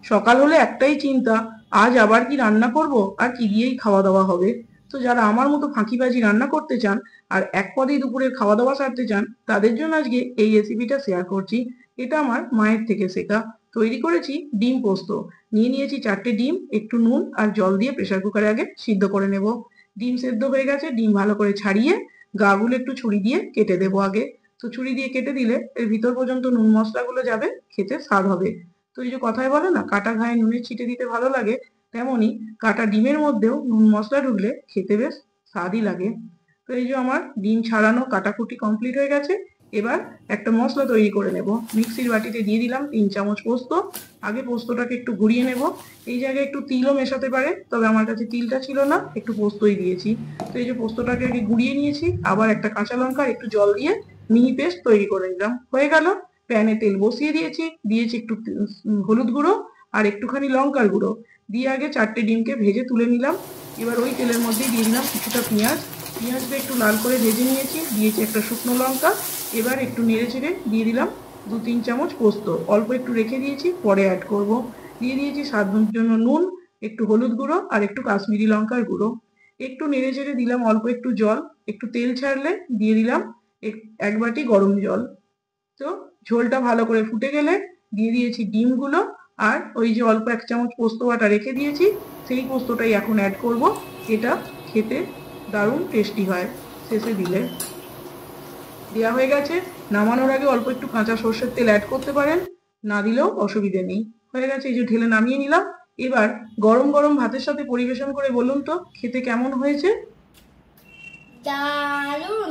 সকাল হলে একটাই চিন্তা, আজ আবার কি রান্না করব আর কি দিয়েই খাওয়া দাওয়া হবে। তো যারা আমার মতো ফাঁকিবাজি রান্না করতে চান আর এক পদেই দুপুরের খাওয়া দাওয়া সারতে চান, তাদের জন্য আজকে এই রেসিপিটা শেয়ার করছি। এটা আমার মায়ের থেকে শেখা। তৈরি করেছি ডিম পোস্ত। নিয়ে নিয়েছি 4টে ডিম, একটু নুন আর জল দিয়ে প্রেসার কুকারে আগে সিদ্ধ করে নেব। ডিম সেদ্ধ হয়ে গেছে, ডিম ভালো করে ছাড়িয়ে গাগুলো একটু ছুরি দিয়ে কেটে দেবো আগে। তো ছুরি দিয়ে কেটে দিলে এর ভিতর পর্যন্ত নুন মশলাগুলো যাবে, খেতে স্বাদ হবে। তো এই যে কথায় বলে না, কাটা ঘায়ে নুনের ছিটে দিতে ভালো লাগে, তেমনই কাটা ডিমের মধ্যেও নুন মশলা ঢুকলে খেতে বেশ স্বাদই লাগে। তো এই যে আমার ডিম ছাড়ানো কাটাকুটি কমপ্লিট হয়ে গেছে। এবার একটা মশলা তৈরি করে নেব। মিক্সির বাটিতে দিয়ে দিলাম 3 চামচ পোস্ত। আগে পোস্তটাকে একটু ঘুরিয়ে নেব। এই জায়গায় একটু তিলও মেশাতে পারে, তবে আমার কাছে তিলটা ছিল না, একটু পোস্তই দিয়েছি। তো এই যে পোস্তটাকে আগে গুঁড়িয়ে নিয়েছি, আবার একটা কাঁচা লঙ্কা একটু জল দিয়ে মিহি পেস্ট তৈরি করে নিলাম, হয়ে গেল। প্যানে তেল বসিয়ে দিয়েছি, দিয়েছি একটু হলুদ গুঁড়ো আর একটুখানি লঙ্কার গুঁড়ো দিয়ে আগে 4টে ডিমকে ভেজে তুলে নিলাম। এবার ওই তেলের মধ্যেই দিয়ে দিলাম কিছুটা পেঁয়াজ। পেঁয়াজটা একটু লাল করে ভেজে নিয়েছি, দিয়েছি একটা শুকনো লঙ্কা। এবার একটু নেড়ে চেড়ে দিয়ে দিলাম 2-3 চামচ পোস্ত, অল্প একটু রেখে দিয়েছি, পরে অ্যাড করব। দিয়ে দিয়েছি স্বাদের জন্য নুন, একটু হলুদ গুঁড়ো আর একটু কাশ্মীরি লঙ্কার গুঁড়ো। একটু নেড়ে চেড়ে দিলাম অল্প একটু জল। একটু তেল ছাড়লে দিয়ে দিলাম 1 বাটি গরম জল। তো ঝোলটা ভালো করে ফুটে গেলে দিয়ে দিয়েছি ডিমগুলো, আর ওই যে অল্প 1 চামচ পোস্ত বাটা রেখে দিয়েছি, সেই পোস্তটাই এখন অ্যাড করব। এটা খেতে দারুণ টেস্টি হয় শেষে দিলে। দেওয়া হয়ে গেছে। নামানোর আগে অল্প একটু কাঁচা সর্ষের তেল অ্যাড করতে পারেন, না দিলেও অসুবিধে নেই। হয়ে গেছে, এই যে ঢেলে নামিয়ে নিলাম। এবার গরম গরম ভাতের সাথে পরিবেশন করে বলুন তো খেতে কেমন হয়েছে। দারুণ